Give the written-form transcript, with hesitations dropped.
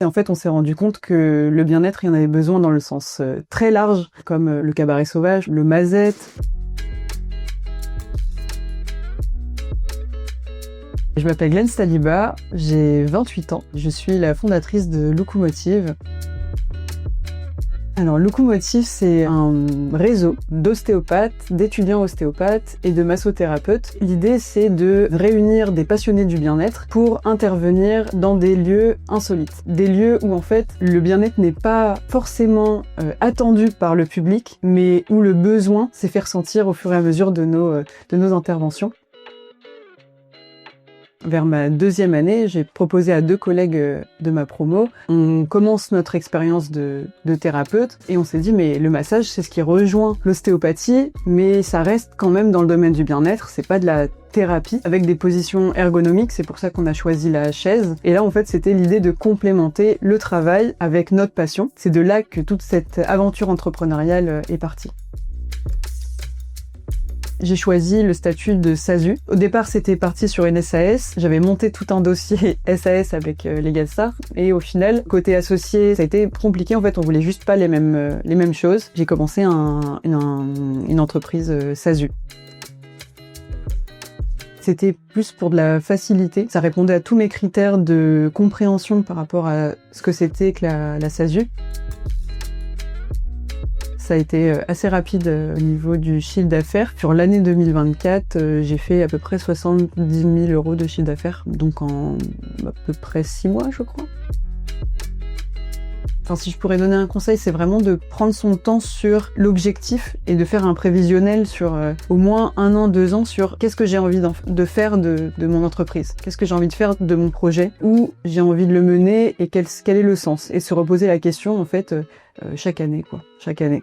Et en fait, on s'est rendu compte que le bien-être, il y en avait besoin dans le sens très large, comme le cabaret sauvage, le Mazette. Je m'appelle Glenn Staliba, j'ai 28 ans. Je suis la fondatrice de Locomotive. Alors, Locomotive, c'est un réseau d'ostéopathes, d'étudiants ostéopathes et de massothérapeutes. L'idée, c'est de réunir des passionnés du bien-être pour intervenir dans des lieux insolites. Des lieux où, en fait, le bien-être n'est pas forcément attendu par le public, mais où le besoin s'est fait ressentir au fur et à mesure de nos interventions. Vers ma deuxième année, j'ai proposé à 2 collègues de ma promo, on commence notre expérience de thérapeute et on s'est dit mais le massage c'est ce qui rejoint l'ostéopathie, mais ça reste quand même dans le domaine du bien-être, c'est pas de la thérapie avec des positions ergonomiques, c'est pour ça qu'on a choisi la chaise. Et là en fait c'était l'idée de complémenter le travail avec notre passion. C'est de là que toute cette aventure entrepreneuriale est partie. J'ai choisi le statut de SASU. Au départ, c'était parti sur une SAS. J'avais monté tout un dossier SAS avec LegalStart. Et au final, côté associé, ça a été compliqué. En fait, on voulait juste pas les mêmes choses. J'ai commencé une entreprise SASU. C'était plus pour de la facilité. Ça répondait à tous mes critères de compréhension par rapport à ce que c'était que la SASU. Ça a été assez rapide au niveau du chiffre d'affaires. Sur l'année 2024, j'ai fait à peu près 70 000 € de chiffre d'affaires, donc en à peu près 6 mois, je crois. Enfin, si je pourrais donner un conseil, c'est vraiment de prendre son temps sur l'objectif et de faire un prévisionnel sur au moins 1 an, 2 ans sur qu'est-ce que j'ai envie de faire de mon entreprise, qu'est-ce que j'ai envie de faire de mon projet, où j'ai envie de le mener et quel est le sens. Et se reposer la question, en fait, chaque année, quoi. Chaque année.